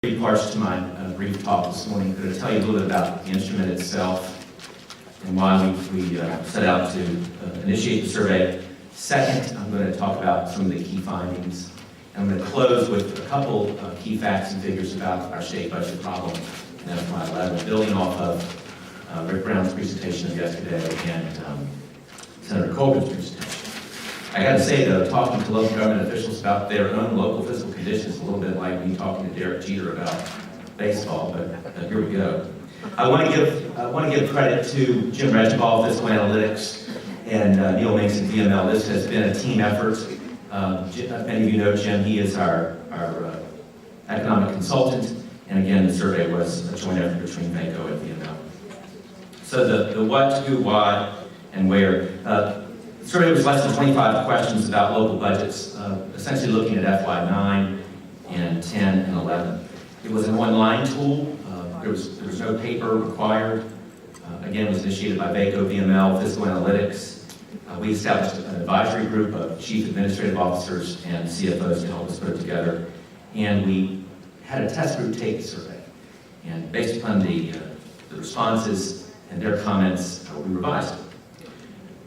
Three parts to my brief talk this morning. I'm going to tell you a little bit about the instrument itself and why we set out to initiate the survey. Second, I'm going to talk about some of the key findings. And I'm going to close with a couple key facts and figures about our state budget problem in FY11, building off of Rick Brown's presentation of yesterday and Senator Colgan's presentation. I got to say, though, talking to local government officials about their own local fiscal conditions is a little bit like me talking to Derek Jeter about baseball, but here we go. I want to give credit to Jim Reginbald, Fiscal Analytics, and Neil Mason, VML. This has been a team effort. Many of you know Jim. He is our economic consultant, and again, the survey was a joint effort between VACo and VML. So the what, who, why, and where. The survey was less than 25 questions about local budgets, essentially looking at FY9 and 10 and 11. It was an online tool. There was no paper required. Again, it was initiated by VACo, VML, Fiscal Analytics. We established an advisory group of chief administrative officers and CFOs to help us put it together. And we had a test group take the survey. And based upon the responses and their comments, we revised it.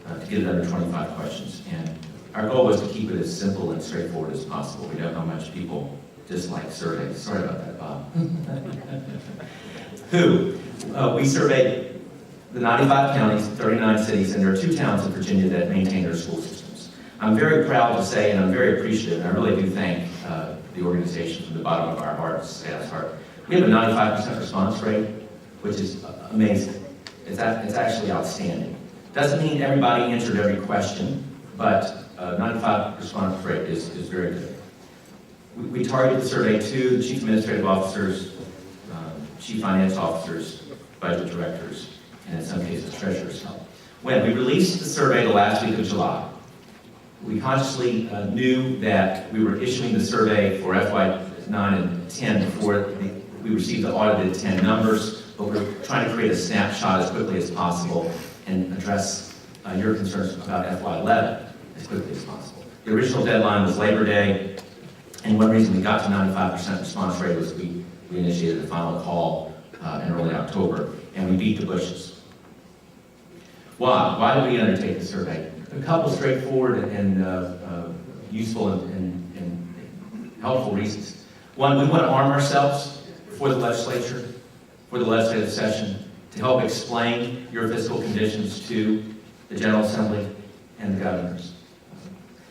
To get it under 25 questions. And our goal was to keep it as simple and straightforward as possible. We know how much people dislike surveys. Sorry about that, Bob. Who? We surveyed the 95 counties, 39 cities, and there are 2 towns in Virginia that maintain their school systems. I'm very proud to say, and I'm very appreciative, and I really do thank the organization from the bottom of our hearts, staff's heart. We have a 95% response rate, which is amazing. It's actually outstanding. Doesn't mean everybody answered every question, but 95% response rate is very good. We targeted the survey to the chief administrative officers, chief finance officers, budget directors, and in some cases treasurers help. When we released the survey the last week of July, we consciously knew that we were issuing the survey for FY9 and 10 before we received the audited 10 numbers, but we were trying to create a snapshot as quickly as possible and address your concerns about FY11 as quickly as possible. The original deadline was Labor Day, and one reason we got to 95% response rate was we initiated the final call in early October, and we beat the bushes. Why? Why did we undertake the survey? A couple straightforward and useful and helpful reasons. One, we want to arm ourselves for the legislature, for the legislative session, to help explain your fiscal conditions to the General Assembly and the governors.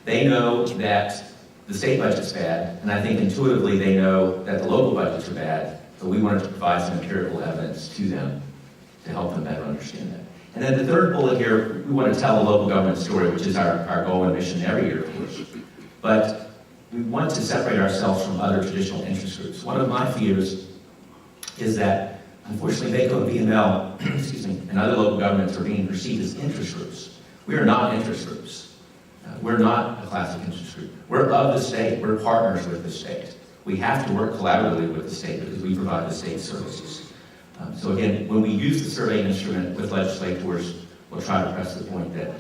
They know that the state budget's bad, and I think intuitively they know that the local budgets are bad, but we wanted to provide some empirical evidence to them to help them better understand that. And then the third bullet here, we want to tell a local government story, which is our goal and mission every year, of course. But we want to separate ourselves from other traditional interest groups. One of my fears is that unfortunately, VACo and VML, and other local governments are being perceived as interest groups. We are not interest groups. We're not a classic interest group. We're of the state. We're partners with the state. We have to work collaboratively with the state because we provide the state services. So again, when we use the survey instrument with legislators, we'll try to press the point that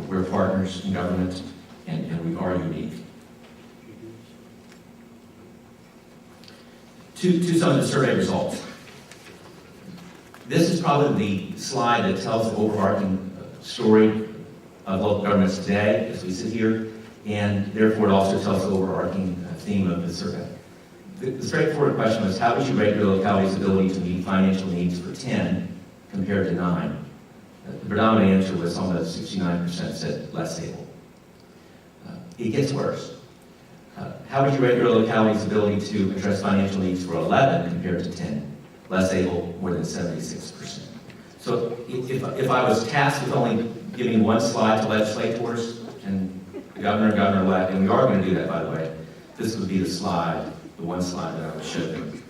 we're partners in government and we are unique. To some of the survey results. This is probably the slide that tells the overarching story of local governments today as we sit here, and therefore it also tells the overarching theme of the survey. The straightforward question was, how would you rate your locality's ability to meet financial needs for 10 compared to 9? The predominant answer was almost 69% said less able. It gets worse. How would you rate your locality's ability to address financial needs for 11 compared to 10? Less able, more than 76%. So if I was tasked with only giving one slide to legislators and the governor and governor-elect, and we are going to do that, by the way, this would be the slide, the one slide that I would show them.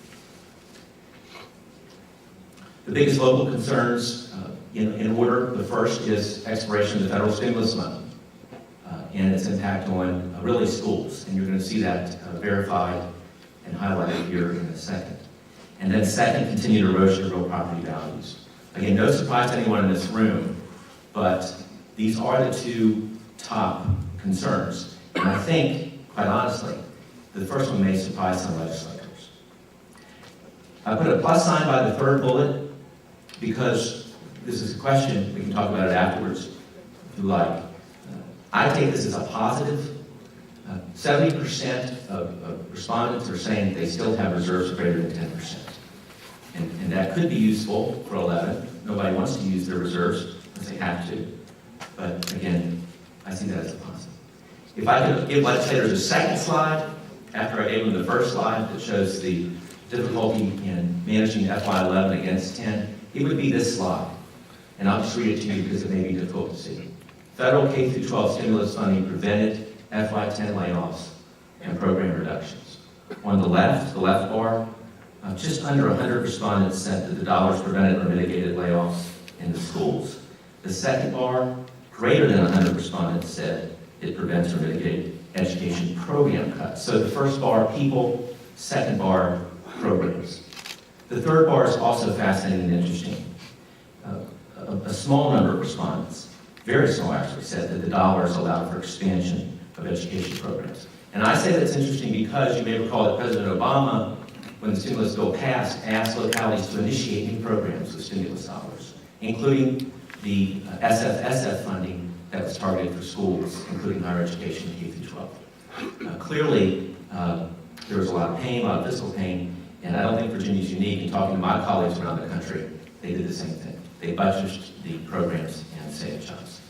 The biggest local concerns in order, the first is expiration of the federal stimulus money and its impact on really schools, and you're going to see that verified and highlighted here in a second. And then second, continued erosion of real property values. Again, no surprise to anyone in this room, but these are the 2 top concerns. And I think, quite honestly, the first one may surprise some legislators. I put a plus sign by the third bullet because this is a question. We can talk about it afterwards if you like. I take this as a positive. 70% of respondents are saying they still have reserves greater than 10%. And that could be useful for 11. Nobody wants to use their reserves because they have to. But again, I see that as a positive. If I could give legislators a second slide, after I gave them the first slide that shows the difficulty in managing FY11 against 10, it would be this slide. And I'll just read it to you because it may be difficult to see. Federal K-12 stimulus funding prevented FY10 layoffs and program reductions. On the left bar, just under 100 respondents said that the dollars prevented or mitigated layoffs in the schools. The second bar, greater than 100 respondents said it prevents or mitigates education program cuts. So the first bar, people, second bar, programs. The third bar is also fascinating and interesting. A small number of respondents, very small actually, said that the dollars allowed for expansion of education programs. And I say that's interesting because you may recall that President Obama, when the stimulus bill passed, asked localities to initiate new programs with stimulus dollars, including the SF funding that was targeted for schools, including higher education K-12. Clearly, there was a lot of pain, a lot of fiscal pain, and I don't think Virginia's unique. In talking to my colleagues around the country, they did the same thing. They budgeted the programs and saved jobs.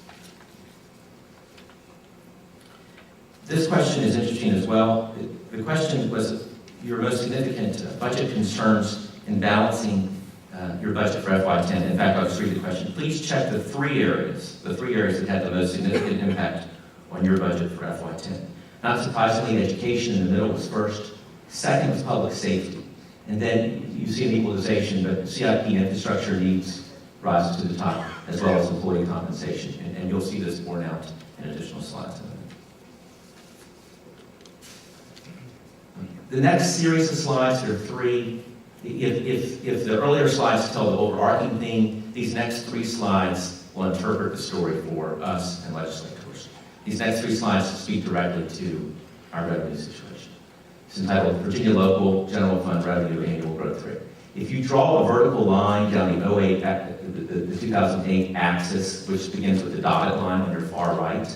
This question is interesting as well. The question was your most significant budget concerns in balancing your budget for FY10. In fact, I'll just read the question. Please check the three areas that had the most significant impact on your budget for FY10. Not surprisingly, education in the middle was first. Second was public safety. And then you see an equalization, but CIP infrastructure needs rise to the top, as well as employee compensation. And you'll see this borne out in additional slides. The next series of slides, there are three. If the earlier slides tell the overarching theme, these next three slides will interpret the story for us and legislators. These next three slides speak directly to our revenue situation. It's entitled Virginia Local General Fund Revenue Annual Growth Rate. If you draw a vertical line down the 2008 axis, which begins with the dotted line on your far right,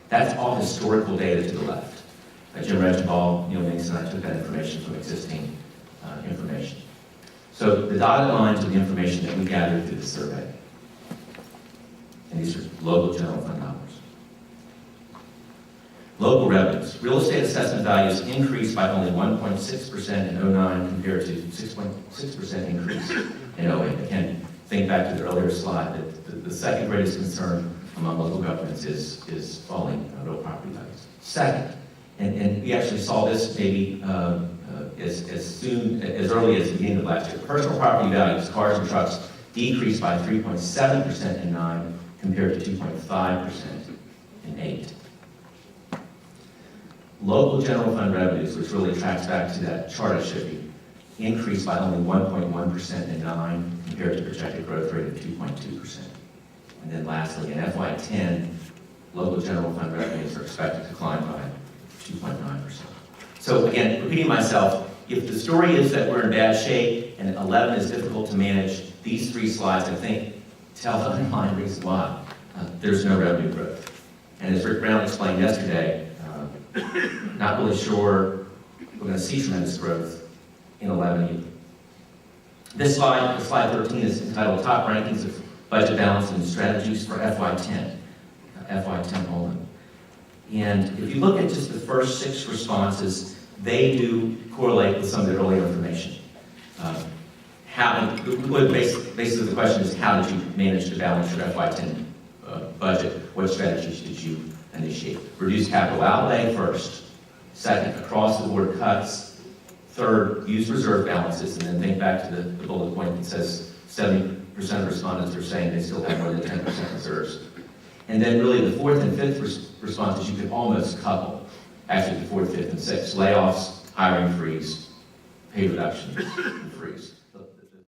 that's all historical data to the left. Jim Regenball, Neil Minks, and I took that information from existing information. So the dotted lines are the information that we gathered through the survey. And these are local general fund dollars. Local revenues. Real estate assessment values increased by only 1.6% in 09 compared to 6.6% increase in 08. Again, think back to the earlier slide that the second greatest concern among local governments is falling real property values. Second, and we actually saw this maybe as early as the beginning of last year. Personal property values, cars and trucks, decreased by 3.7% in 9 compared to 2.5% in 8. Local general fund revenues, which really tracks back to that chart I showed you, increased by only 1.1% in 9 compared to projected growth rate of 2.2%. And then lastly, in FY10, local general fund revenues are expected to decline by 2.9%. So again, repeating myself, if the story is that we're in bad shape and 11 is difficult to manage, these three slides, I think, tell the underlying reason why there's no revenue growth. And as Rick Brown explained yesterday, not really sure we're going to see tremendous growth in 11 either. This slide, slide 13, is entitled Top Rankings of Budget Balance and Strategies for FY10, FY10 only. And if you look at just the first 6 responses, they do correlate with some of the earlier information. Basically the question is, how did you manage to balance your FY10 budget? What strategies did you initiate? Reduce capital outlay first. Second, across the board cuts. Third, use reserve balances. And then think back to the bullet point that says 70% of respondents are saying they still have more than 10% reserves. And then really the 4th and 5th responses you could almost couple. Actually the 4th, 5th, and 6th. Layoffs, hiring freeze, pay reductions, and freeze.